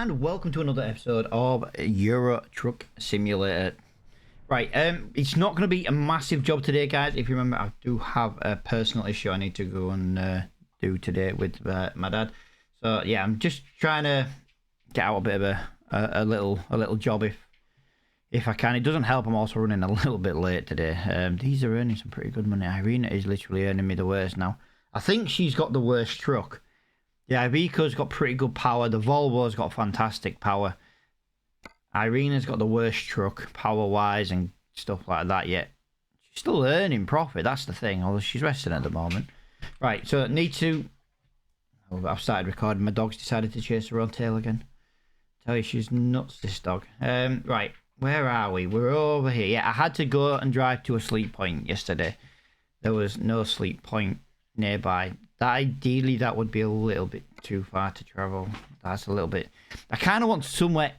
and welcome to another episode of Euro Truck Simulator. Right, it's not going to be a massive job today, guys. If you remember, I do have a personal issue I need to go and do today with my dad. So yeah, I'm just trying to get out a bit of a little job if I can. It doesn't help I'm also running a little bit late today. These are earning some pretty good money. Irina is literally earning me the worst now. I think she's got the worst truck. Yeah, Ivica's got pretty good power. The Volvo's got fantastic power. Irina's got the worst truck, power-wise and stuff like that, yet she's still earning profit. That's the thing, although she's resting at the moment. Right, so need to... Oh, I've started recording. My dog's decided to chase her own tail again. Tell you, she's nuts, this dog. Right, where are we? We're over here. Yeah, I had to go and drive to a sleep point yesterday. There was no sleep point nearby. Ideally, that would be a little bit too far to travel. That's a little bit... I kind of want somewhere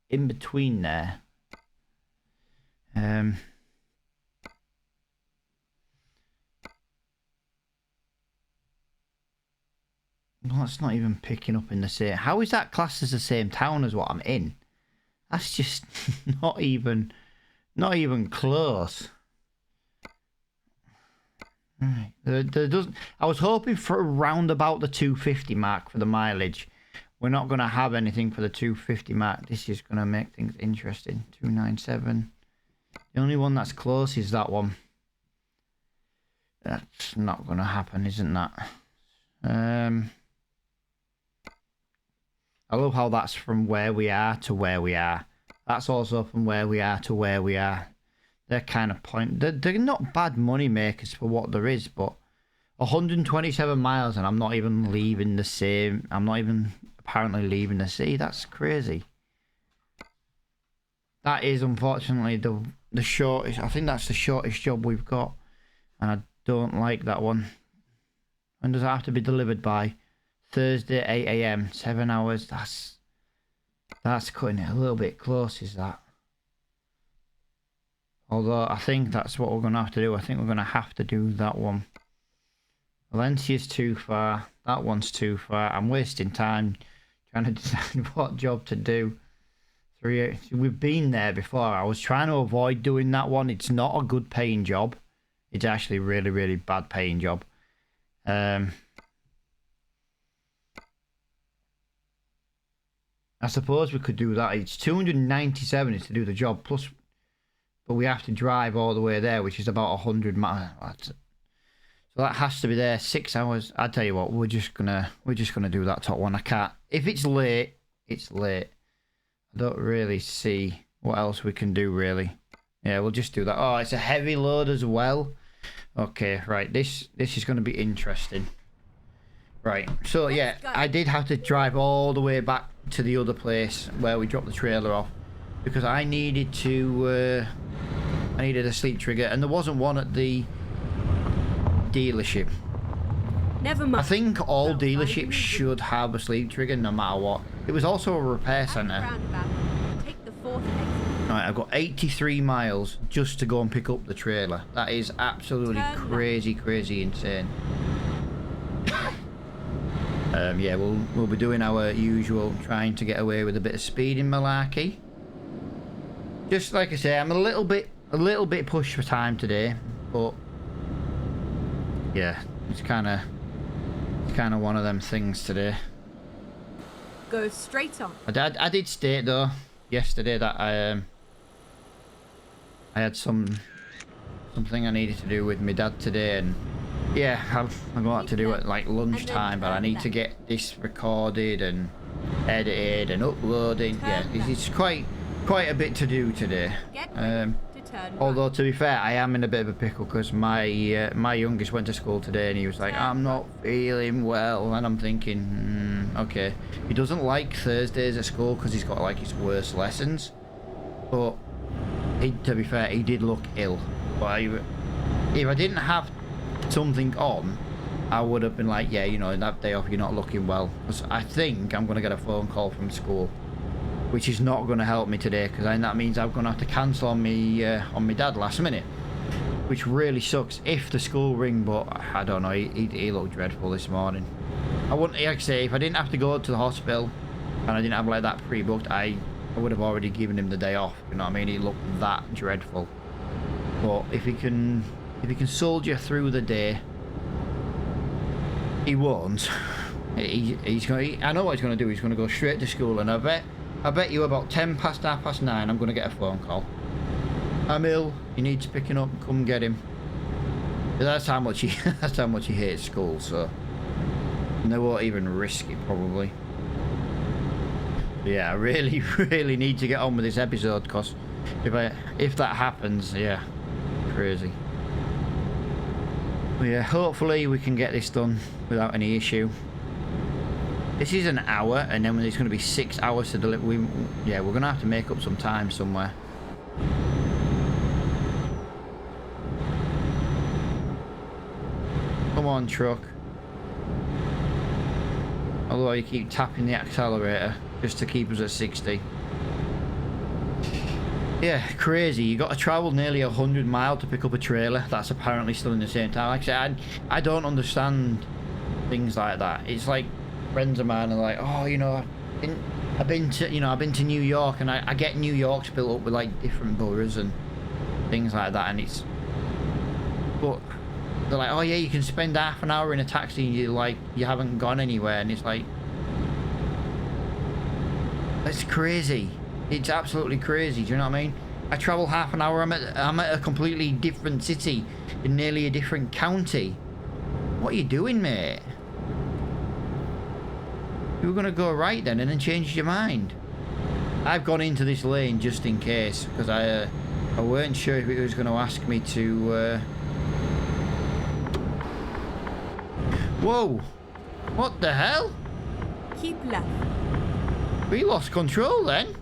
in between there. Well, it's not even picking up in the same... How is that classed as the same town as what I'm in? That's just not even close. Right. There doesn't... I was hoping for around about the 250 mark for the mileage. We're not going to have anything for the 250 mark. This is going to make things interesting. 297. The only one that's close is that one. That's not going to happen, isn't that? I love how that's from where we are to where we are. That's also from where we are to where we are. They're kind of they're not bad money makers for what there is, but 127 miles and I'm not even leaving the same. I'm not even apparently leaving the sea. That's crazy. That is unfortunately the shortest. I think that's the shortest job we've got, and I don't like that one. When does it have to be delivered by? Thursday 8 AM, 7 hours. That's cutting it a little bit close, is that? Although I think that's what we're going to have to do. I think we're going to have to do that one. Valencia's too far. That one's too far. I'm wasting time trying to decide what job to do. We've been there before. I was trying to avoid doing that one. It's not a good paying job. It's actually a really, really bad paying job. I suppose we could do that. It's 297 is to do the job plus... But we have to drive all the way there, which is about 100 miles. So that has to be there 6 hours. I tell you what, we're just gonna do that top one. I can't. If it's late, it's late. I don't really see what else we can do really. Yeah, we'll just do that. Oh, it's a heavy load as well. Okay, right. This is going to be interesting. Right. So yeah, I did have to drive all the way back to the other place where we dropped the trailer off because I needed to. I needed a sleep trigger, and there wasn't one at the dealership. Never mind. I think all dealerships should have a sleep trigger no matter what. It was also a repair centre. Take the fourth exit. Right, I've got 83 miles just to go and pick up the trailer. That is absolutely crazy insane. Yeah, we'll be doing our usual, trying to get away with a bit of speeding malarkey. Just like I say, I'm a little bit pushed for time today, but yeah, it's kind of one of them things today. Go straight on. I did state though yesterday that I had something I needed to do with my dad today, and yeah, I'm going to do it like lunchtime, but I need to get this recorded and edited and uploaded. Yeah, it's quite a bit to do today. Although to be fair, I am in a bit of a pickle because my youngest went to school today and he was like, I'm not feeling well, and I'm thinking, okay, he doesn't like Thursdays at school because he's got like his worst lessons, but to be fair, he did look ill. But if I didn't have something on, I would have been like, yeah, you know, that day off you're not looking well, because I think I'm going to get a phone call from school, which is not going to help me today, because then that means I'm going to have to cancel on me dad last minute, which really sucks if the school ring. But I don't know, he looked dreadful this morning. I wouldn't, like I say, if I didn't have to go to the hospital and I didn't have like that pre-booked, I would have already given him the day off. You know what I mean? He looked that dreadful. But if he can soldier through the day, he won't. He's going. I know what he's going to do. He's going to go straight to school, and I bet you about 9:10, 9:30, I'm going to get a phone call. I'm ill. He needs picking up. Come get him. That's how much he. That's how much he hates school. So and they won't even risk it probably. But yeah, I really, really need to get on with this episode because if that happens, yeah, crazy. But yeah, hopefully we can get this done without any issue. This is an hour, and then it's going to be 6 hours to deliver. Yeah, we're going to have to make up some time somewhere. Come on, truck. Although you keep tapping the accelerator just to keep us at 60. Yeah, crazy. You got to travel nearly 100 miles to pick up a trailer. That's apparently still in the same time. Like I said, I don't understand things like that. It's like friends of mine are like, oh, you know, I've been to New York, and I get New York's built up with like different boroughs and things like that, and it's, but they're like, oh yeah, you can spend half an hour in a taxi and you haven't gone anywhere, and it's like, that's crazy. It's absolutely crazy. Do you know what I mean? I travel half an hour. I'm at a completely different city in nearly a different county. What are you doing, mate? You were gonna go right then and then changed your mind. I've gone into this lane just in case because I weren't sure if it was going to ask me to. Whoa! What the hell? Keep left. We lost control then.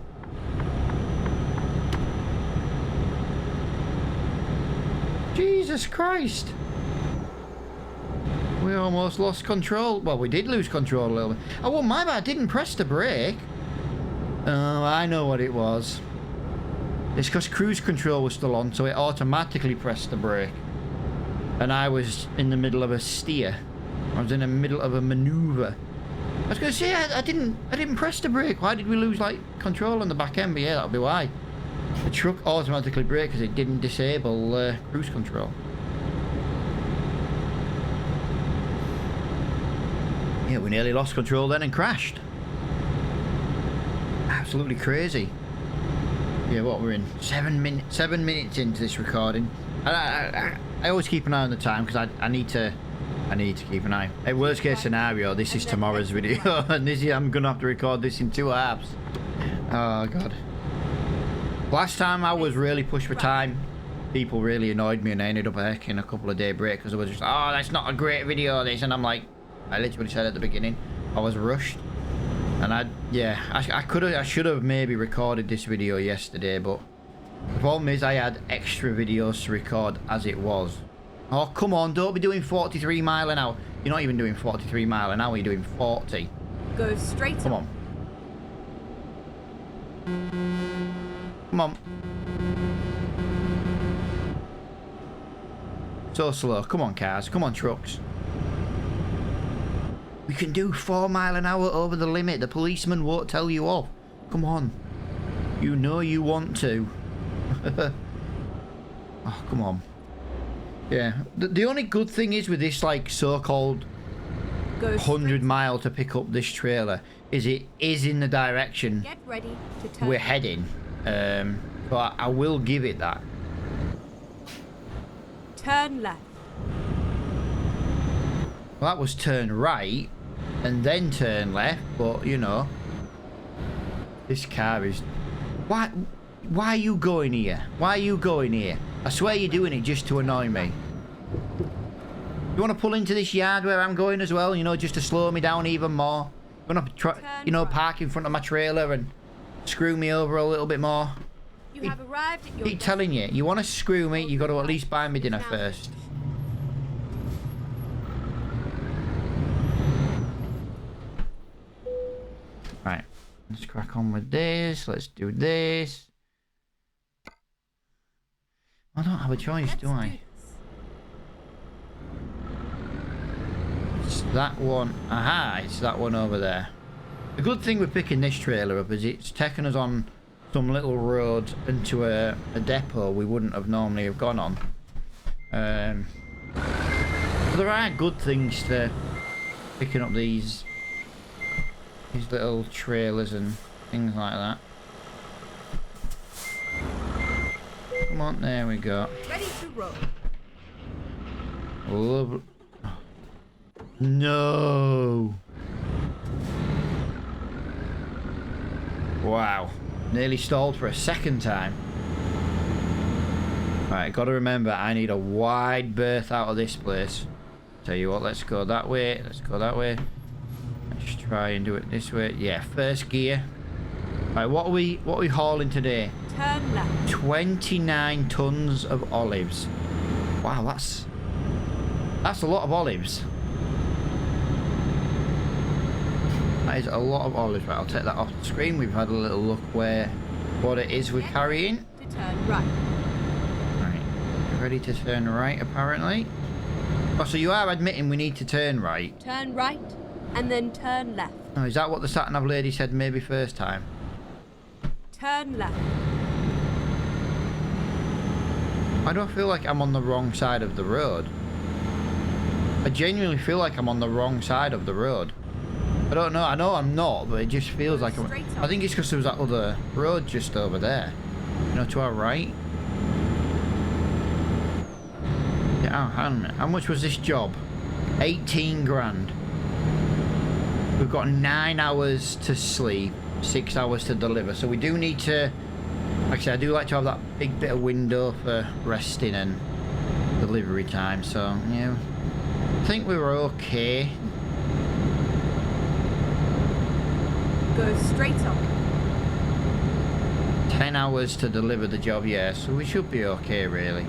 Jesus Christ. We almost lost control. Well, we did lose control a little bit. Oh, well, my bad. I didn't press the brake. Oh, I know what it was. It's because cruise control was still on, so it automatically pressed the brake. And I was in the middle of a steer. I was in the middle of a maneuver. I was going to say, I didn't press the brake. Why did we lose, like, control on the back end? But yeah, that'll be why. The truck automatically braked because it didn't disable cruise control. Yeah, we nearly lost control then and crashed. Absolutely crazy. Yeah, what we're in 7 minutes into this recording. I always keep an eye on the time because I need to keep an eye. Hey, worst case scenario, this is tomorrow's video, and I'm gonna have to record this in 2 halves. Oh god. Last time I was really pushed for time, people really annoyed me, and I ended up taking a couple of day break because I was just, oh, that's not a great video, this, and I'm like, I literally said at the beginning, I was rushed, and I should have maybe recorded this video yesterday, but the problem is I had extra videos to record as it was. Oh, come on, don't be doing 43 mile an hour. You're not even doing 43 mile an hour, you're doing 40. Go straight Come on. Come on. So slow. Come on, cars. Come on, trucks. We can do 4 mile an hour over the limit. The policeman won't tell you off. Come on. You know you want to. Oh, come on. Yeah. The only good thing is with this, like, so-called 100 mile to pick up this trailer is it is in the direction Get ready to turn. we're heading. But I will give it that. Turn left. Well, that was turn right and then turn left, but you know, this car is. Why are you going here? Why are you going here? I swear you're doing it just to annoy me. You want to pull into this yard where I'm going as well, you know, just to slow me down even more? You want to try, you know, park in front of my trailer and screw me over a little bit more? You have arrived at your Keep telling you, you want to screw me, you got to at least buy me dinner first. Right, let's crack on with this. Let's do this. I don't have a choice, do I? that one. Aha, it's that one over there. The good thing with picking this trailer up is it's taken us on some little road into a depot we wouldn't have normally have gone on. There are good things to picking up these little trailers and things like that. Come on, there we go. Ready to roll. Lovely. No. Wow. Nearly stalled for a second time. Right, gotta remember, I need a wide berth out of this place. Tell you what, let's go that way. Let's go that way. Let's try and do it this way. Yeah, first gear. Right, what are we hauling today? Turn left. 29 tons of olives. Wow, that's a lot of olives. That is a lot of olives. Right, I'll take that off the screen. We've had a little look what it is we're carrying. To turn right. Right, ready to turn right apparently. Oh, so you are admitting we need to turn right? Turn right, and then turn left. Oh, is that what the sat-nav lady said maybe first time? Turn left. I don't feel like I'm on the wrong side of the road. I genuinely feel like I'm on the wrong side of the road. I don't know. I know I'm not, but it just feels like I'm... I think it's because there was that other road just over there. You know, to our right. Yeah, oh, hang on a minute. How much was this job? 18 grand. We've got 9 hours to sleep, 6 hours to deliver. So we do need to... Like I said, I do like to have that big bit of window for resting and delivery time. So, yeah. I think we were okay. Go straight on. 10 hours to deliver the job, yeah, so we should be okay really.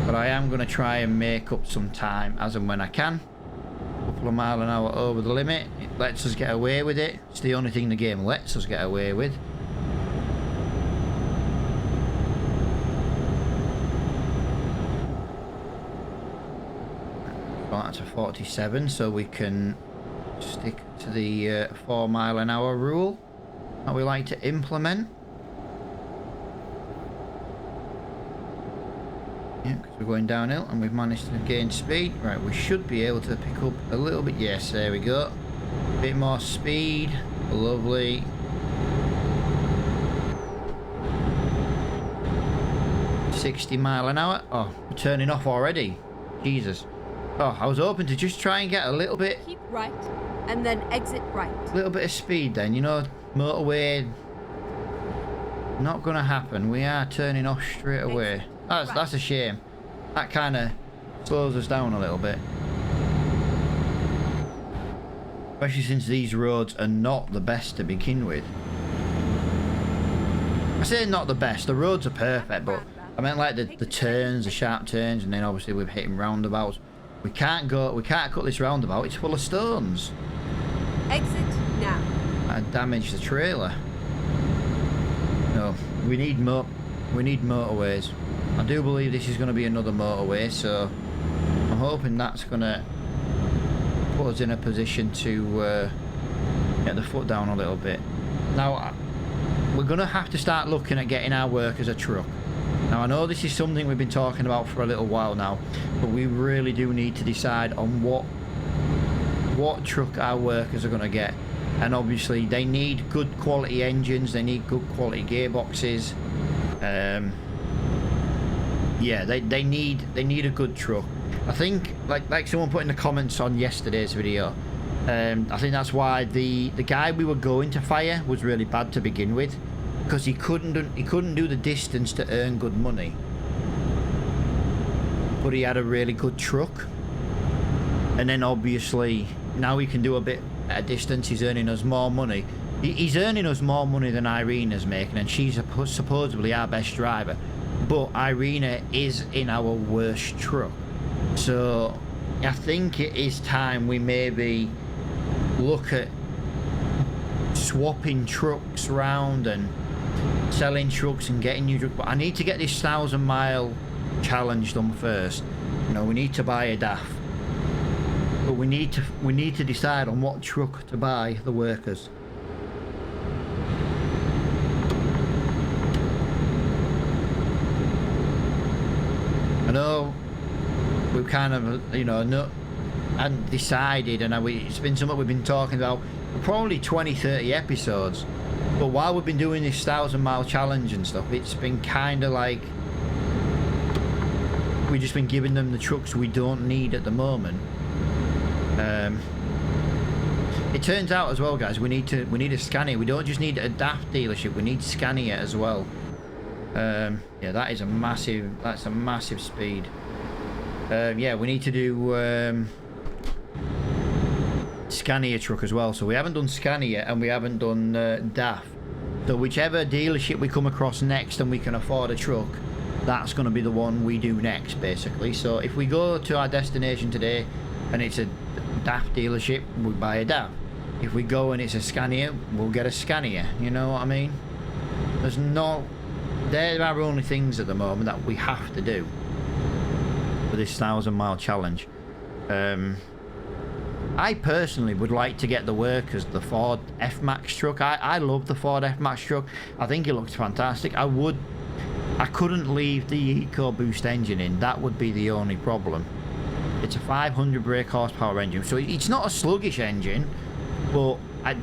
But I am going to try and make up some time as and when I can. A couple of miles an hour over the limit. It lets us get away with it. It's the only thing the game lets us get away with. Well, that's a 47, so we can stick to the 4 mile an hour rule that we like to implement. Yeah, because we're going downhill and we've managed to gain speed. Right, we should be able to pick up a little bit. Yes, there we go. A bit more speed. Lovely. $60 miles an hour. Oh, we're turning off already. Jesus. Oh, I was hoping to just try and get a little bit... Keep right, and then exit right. A little bit of speed then, you know, motorway. Not gonna happen. We are turning off straight away. That's a shame. That kind of slows us down a little bit. Especially since these roads are not the best to begin with. I say not the best. The roads are perfect, but I meant like the turns, the sharp turns, and then obviously we're hitting roundabouts. We can't cut this roundabout. It's full of stones. Exit now. I damaged the trailer. No, we need motorways. I do believe this is going to be another motorway, so I'm hoping that's going to put us in a position to get the foot down a little bit. Now, we're going to have to start looking at getting our work as a truck. Now, I know this is something we've been talking about for a little while now, but we really do need to decide on what truck our workers are going to get. And obviously, they need good quality engines, they need good quality gearboxes. Yeah, they need a good truck. I think, like someone put in the comments on yesterday's video, I think that's why the guy we were going to fire was really bad to begin with, because he couldn't do the distance to earn good money, but he had a really good truck. And then obviously now he can do a bit at a distance. He's earning us more money. He's earning us more money than Irina's making, and she's supposedly our best driver. But Irina is in our worst truck. So I think it is time we maybe look at swapping trucks around and selling trucks and getting new trucks. But I need to get this 1,000-mile challenge done first. You know, we need to buy a DAF. But we need to decide on what truck to buy the workers. I know we've kind of, you know, hadn't decided, and it's been something we've been talking about for probably 20-30 episodes. But while we've been doing this 1,000-mile challenge and stuff, it's been kind of like we've just been giving them the trucks we don't need at the moment. It turns out as well, guys, we need a Scania. We don't just need a DAF dealership, we need Scania as well. Yeah, that's a massive speed. Yeah, we need to do Scania truck as well. So we haven't done Scania and we haven't done DAF. So whichever dealership we come across next and we can afford a truck, that's going to be the one we do next, basically. So if we go to our destination today and it's a DAF dealership, we buy a DAF. If we go and it's a Scania, we'll get a Scania. You know what I mean? They're our only things at the moment that we have to do for this 1,000-mile challenge. I personally would like to get the workers the Ford F-Max truck. I love the Ford F-Max truck. I think it looks fantastic. I couldn't leave the EcoBoost engine in. That would be the only problem. It's a 500 brake horsepower engine, so it's not a sluggish engine, but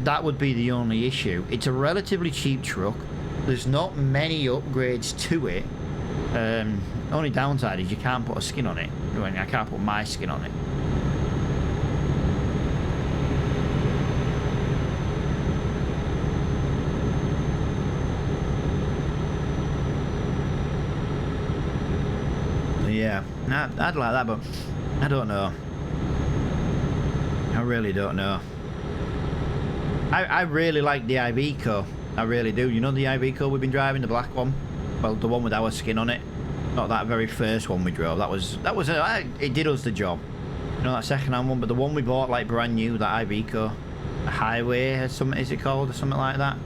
that would be the only issue. It's a relatively cheap truck. There's not many upgrades to it. Only downside is you can't put a skin on it. I can't put my skin on it. Yeah, I'd like that, but I don't know. I really don't know. I really like the Iveco. I really do. You know the Iveco we've been driving, the black one? Well, the one with our skin on it. Not that very first one we drove. It did us the job. You know, that second-hand one, but the one we bought like brand new, that Iveco, a Highway or something, is it called, or something like that?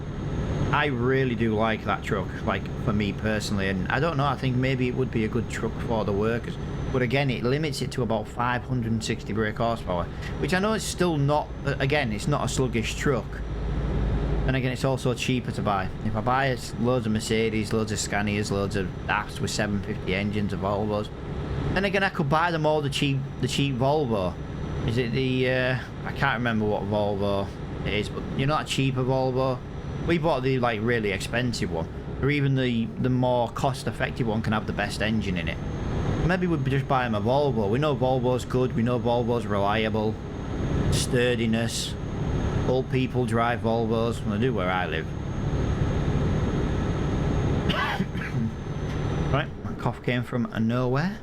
I really do like that truck, like for me personally, and I don't know, I think maybe it would be a good truck for the workers, but again, it limits it to about 560 brake horsepower, which I know is still not, again, it's not a sluggish truck, and again, it's also cheaper to buy. If I buy loads of Mercedes, loads of Scanias, loads of DAFs with 750 engines, of Volvos, then again, I could buy them all the cheap Volvo. Is it the, I can't remember what Volvo it is, but you know that cheaper Volvo? We bought the like really expensive one, or even the more cost-effective one can have the best engine in it. Maybe we'd just buy them a Volvo. We know Volvo's good. We know Volvo's reliable, sturdiness. Old people drive Volvos. Well, they do where I live. Right, my cough came from nowhere.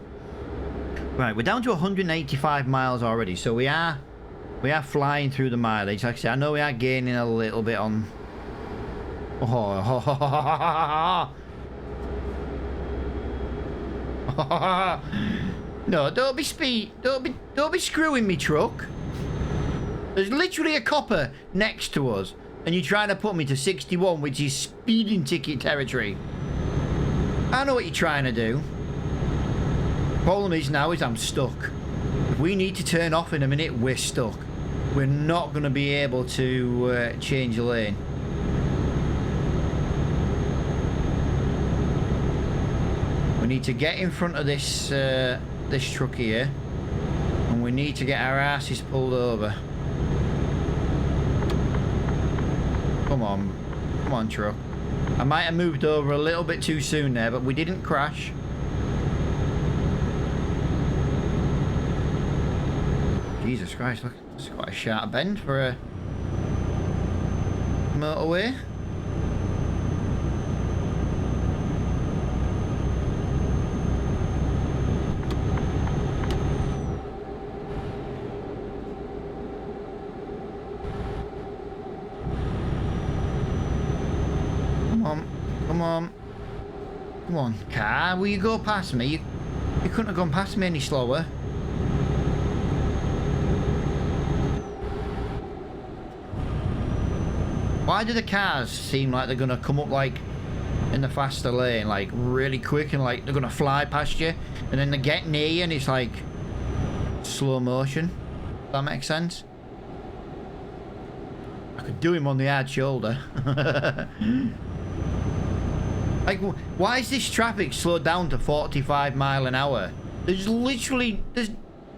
Right, we're down to 185 miles already, so we are flying through the mileage. Like I say, I know we are gaining a little bit on. No, don't be screwing me, truck. There's literally a copper next to us, and you're trying to put me to 61, which is speeding ticket territory. I know what you're trying to do. Problem is now is I'm stuck. If we need to turn off in a minute, we're stuck. We're not going to be able to change the lane. We need to get in front of this this truck here, and we need to get our asses pulled over. Come on, truck. I might have moved over a little bit too soon there, but we didn't crash. Jesus Christ, look, it's quite a sharp bend for a motorway. Come on, car, will you go past me? You couldn't have gone past me any slower. Why do the cars seem like they're gonna come up like in the faster lane, like really quick, and like they're gonna fly past you, and then they get near you and it's like slow motion? That makes sense? I could do him on the hard shoulder. Like, why is this traffic slowed down to 45 mile an hour? There's literally,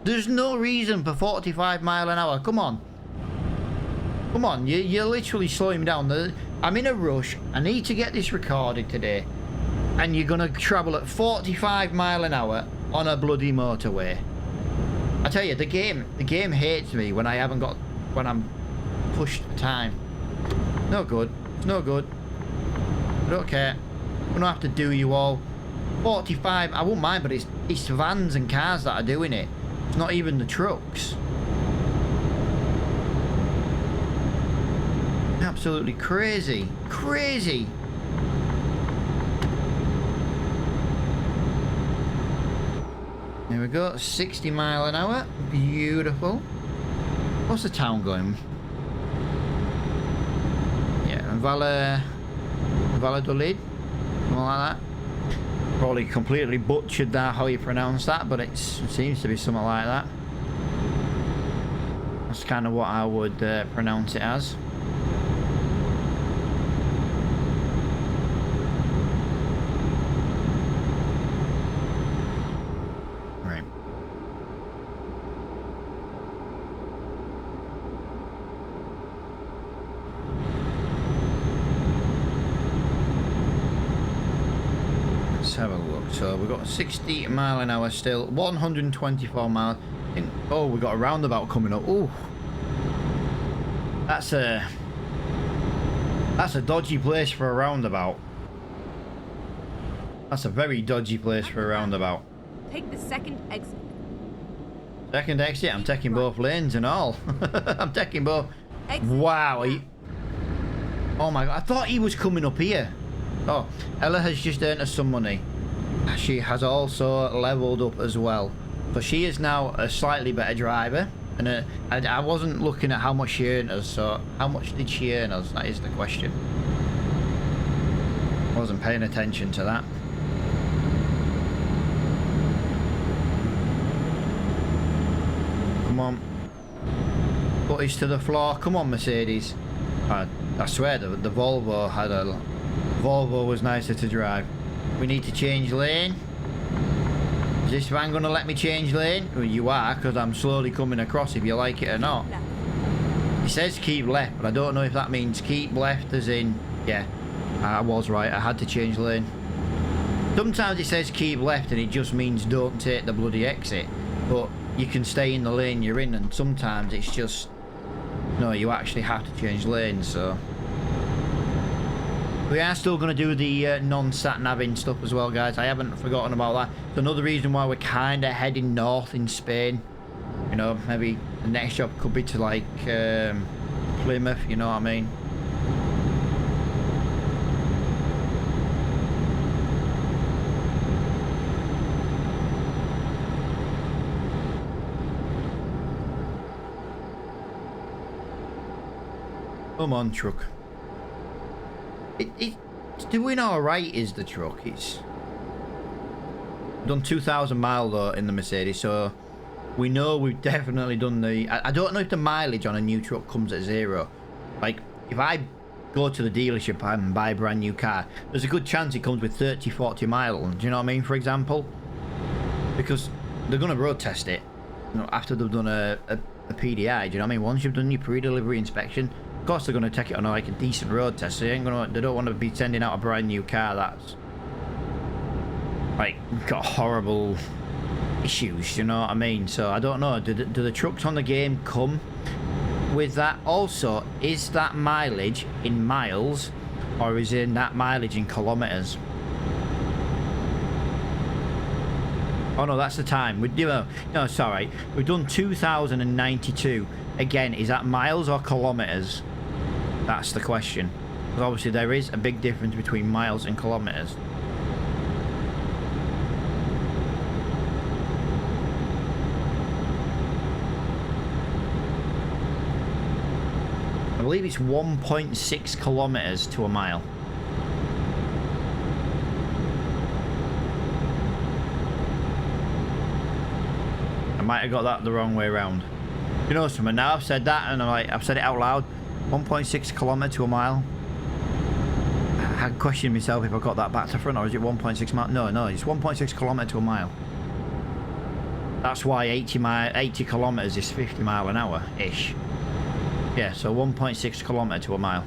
there's no reason for 45 mile an hour. Come on. Come on, you're literally slowing me down. I'm in a rush. I need to get this recorded today. And you're going to travel at 45 mile an hour on a bloody motorway. I tell you, the game hates me when I'm pushed for time. No good. It's no good. I don't care. I'm gonna have to do you all. 45, I won't mind, but it's vans and cars that are doing it. It's not even the trucks. Absolutely crazy. Crazy. There we go, 60 mile an hour. Beautiful. What's the town going? Yeah, Valladolid. Something like that. Probably completely butchered that, how you pronounce that, but it seems to be something like that. That's kind of what I would pronounce it as. Right. Let's have a look. So we've got 60 mile an hour still, 124 miles. Oh, we've got a roundabout coming up. Oh, that's a dodgy place for a roundabout. That's a very dodgy place for a roundabout. Take the second exit. Second exit. I'm taking both lanes and all. I'm taking both. Exit Wow. now. Oh my god, I thought he was coming up here. Oh, Ella has just earned us some money. She has also leveled up as well. So she is now a slightly better driver. And I wasn't looking at how much she earned us, so how much did she earn us? That is the question. Wasn't paying attention to that. Come on. Footage to the floor. Come on, Mercedes. I swear the Volvo was nicer to drive. We need to change lane. Is this van going to let me change lane? Well, you are, because I'm slowly coming across if you like it or not. Left. It says keep left, but I don't know if that means keep left as in, yeah, I was right, I had to change lane. Sometimes it says keep left and it just means don't take the bloody exit, but you can stay in the lane you're in, and sometimes it's just, no, you actually have to change lanes, so. We are still going to do the non-sat naving stuff as well, guys. I haven't forgotten about that. It's another reason why we're kind of heading north in Spain. You know, maybe the next job could be to like Plymouth, you know what I mean? Come on, truck. It's doing alright, is the truck. It's done 2,000 miles though in the Mercedes, so we know we've definitely done the... I don't know if the mileage on a new truck comes at 0. Like, if I go to the dealership and buy a brand new car, there's a good chance it comes with 30, 40 miles. Do you know what I mean, for example? Because they're going to road test it, you know, after they've done a PDI. Do you know what I mean? Once you've done your pre-delivery inspection, of course they're going to take it on like a decent road test. So they don't want to be sending out a brand new car that's like got horrible issues, you know what I mean? So I don't know, do the trucks on the game come with that? Also, is that mileage in miles or is in that mileage in kilometers? Oh no, that's the time. No, sorry, we've done 2,092. Again, is that miles or kilometers? That's the question. Because obviously there is a big difference between miles and kilometers. I believe it's 1.6 kilometers to a mile. I might have got that the wrong way around. You know something? Now I've said that, and I've said it out loud. 1.6 kilometre to a mile. I questioned myself if I got that back to front, or is it 1.6 mile? No, it's 1.6 kilometre to a mile. That's why 80 kilometres is 50 mile an hour ish. Yeah, so 1.6 kilometre to a mile.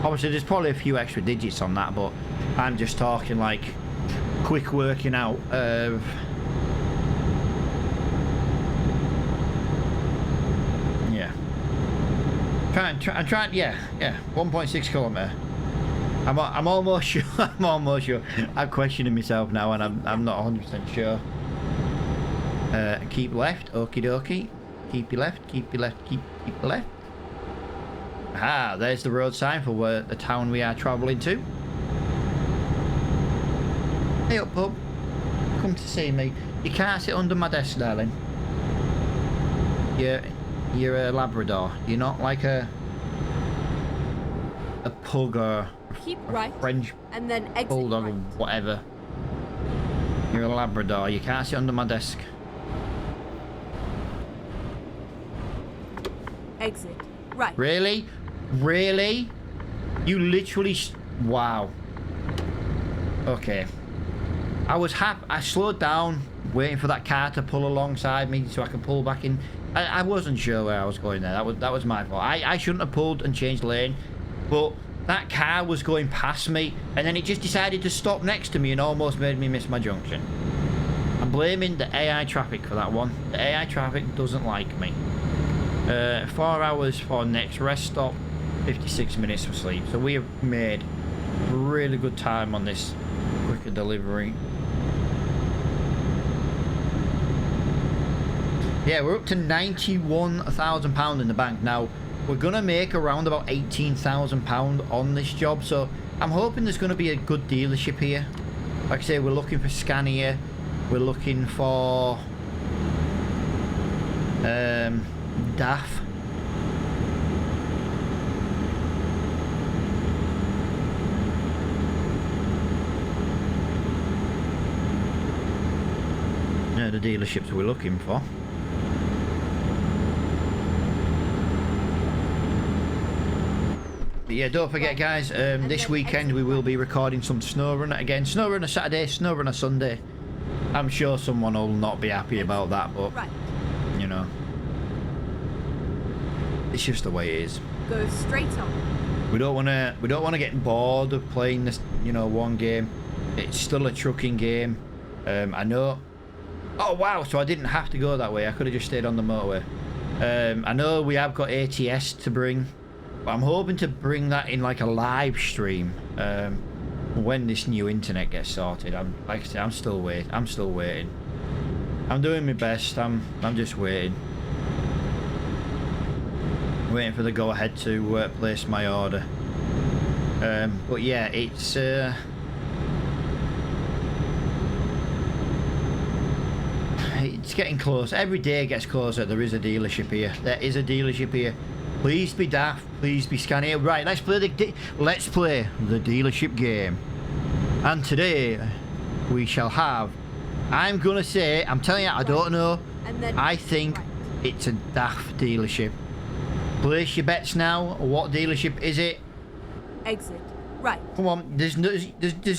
Obviously, there's probably a few extra digits on that, but I'm just talking like quick working out of. Yeah. I'm trying. Yeah. 1.6 kilometre. I'm almost sure. I'm almost sure. I'm questioning myself now, and I'm not 100% sure. Keep left. Okie dokie. Keep your left. Keep your left. Keep your left. Ah, there's the road sign for where the town we are travelling to. Hey up, pub. Come to see me. You can't sit under my desk, darling. You're a Labrador. You're not like a pug or Keep right. French and then exit bulldog right. or whatever. You're a Labrador. You can't sit under my desk. Exit right. Really? Really? You literally... Wow. Okay. I was happy. I slowed down, waiting for that car to pull alongside me so I could pull back in. I wasn't sure where I was going there. That was my fault. I shouldn't have pulled and changed lane, but that car was going past me, and then it just decided to stop next to me and almost made me miss my junction. I'm blaming the AI traffic for that one. The AI traffic doesn't like me. 4 hours for next rest stop, 56 minutes for sleep. So we have made really good time on this quicker delivery. Yeah, we're up to £91,000 in the bank now. We're gonna make around about £18,000 on this job, so I'm hoping there's gonna be a good dealership here. Like I say, we're looking for Scania. We're looking for DAF. Yeah, the dealerships we're looking for. But yeah, don't forget guys, this weekend we will be recording some SnowRunner again. SnowRunner Saturday, SnowRunner Sunday. I'm sure someone will not be happy about that, but you know, it's just the way it is. Go straight on. We don't want to get bored of playing this, you know, one game. It's still a trucking game. I know. Oh wow, so I didn't have to go that way. I could have just stayed on the motorway. I know we have got ATS to bring, but I'm hoping to bring that in like a live stream when this new internet gets sorted. Like I said, I'm still waiting. I'm doing my best. I'm just waiting for the go ahead to place my order. But yeah, it's getting close. Every day gets closer. There is a dealership here. There is a dealership here. Please be DAF. Please be Scania. Right, let's play the dealership game. And today we shall have. I'm gonna say. I'm telling you, I don't know. I think it's a DAF dealership. Place your bets now. What dealership is it? Exit right. Come on. There's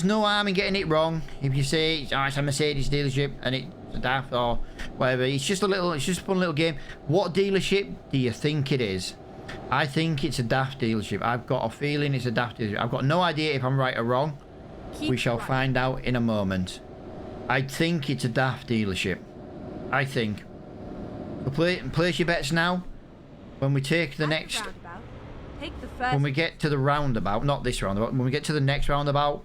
no harm in getting it wrong. If you say it's a Mercedes dealership and it's a DAF or whatever, it's just a fun little game. What dealership do you think it is? I think it's a DAF dealership. I've got a feeling it's a DAF dealership. I've got no idea if I'm right or wrong. We shall find out in a moment. I think it's a DAF dealership. I think. Place your bets now. When we take the next... Take the first... When we get to the roundabout, not this roundabout, when we get to the next roundabout,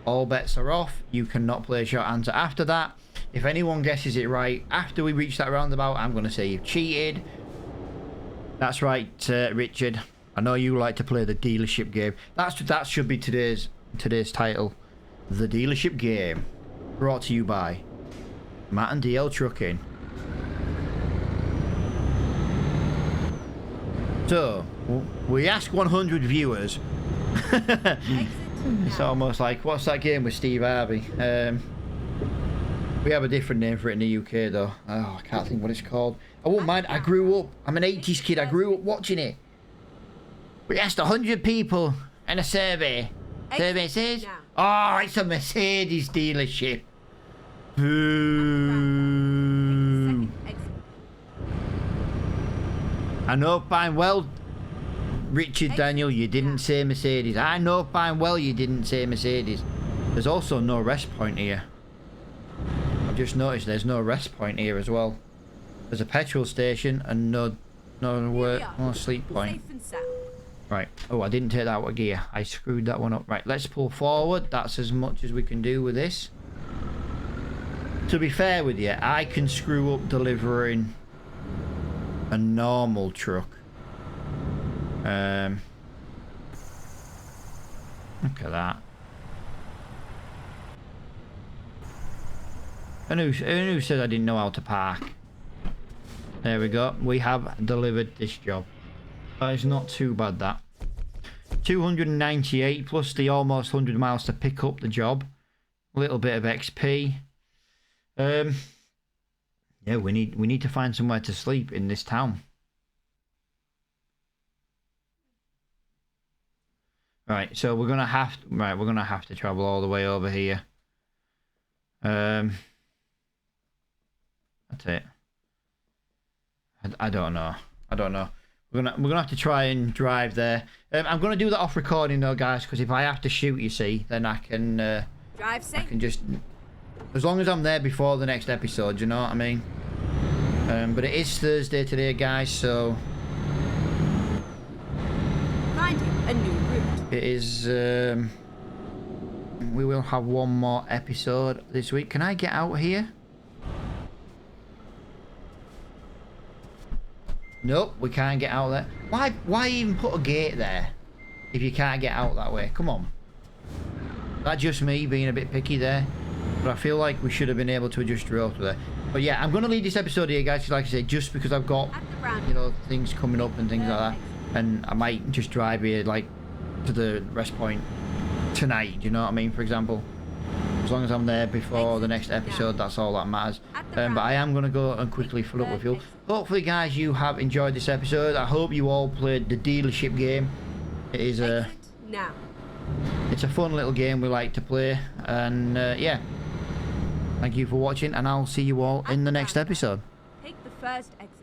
all bets are off. You cannot place your answer after that. If anyone guesses it right after we reach that roundabout, I'm going to say you've cheated. That's right, Richard. I know you like to play the dealership game. That should be today's title. The dealership game. Brought to you by Matt and DL Trucking. So, we asked 100 viewers. It's almost like, what's that game with Steve Harvey? We have a different name for it in the UK though. Oh, I can't think what it's called. I won't mind. I grew up. I'm an 80s kid. I grew up watching it. We asked 100 people in a survey. Survey says, oh, it's a Mercedes dealership. Boo. I know fine well, Richard Daniel, you didn't say Mercedes. I know fine well you didn't say Mercedes. There's also no rest point here. I've just noticed there's no rest point here as well. There's a petrol station and no sleep point. Right. Oh, I didn't take that out of gear. I screwed that one up. Right, let's pull forward. That's as much as we can do with this. To be fair with you, I can screw up delivering a normal truck. Look at that. And who said I didn't know how to park? There we go. We have delivered this job. That is not too bad, that. 298 plus the almost 100 miles to pick up the job. A little bit of XP. Yeah, we need to find somewhere to sleep in this town. Right, so we're gonna have to travel all the way over here. That's it. I don't know. We're gonna have to try and drive there. I'm gonna do that off recording though, guys, because if I have to shoot, you see, then I can drive safe. I can just, as long as I'm there before the next episode, you know what I mean? But it is Thursday today, guys, so finding a new route. it is. We will have one more episode this week. Can I get out here? Nope, we can't get out there. Why even put a gate there if you can't get out that way? Come on. That's just me being a bit picky there. But I feel like we should have been able to just drove to there. But yeah, I'm going to leave this episode here, guys, like I said, just because I've got, you know, things coming up and things like that. And I might just drive here, like, to the rest point tonight, you know what I mean, for example. As long as I'm there before the next episode, that's all that matters. But I am going to go and quickly fill up with fuel. Hopefully, guys, you have enjoyed this episode. I hope you all played the dealership game. It is it's a fun little game we like to play. And yeah, thank you for watching, and I'll see you all in the next episode. Take the first exit.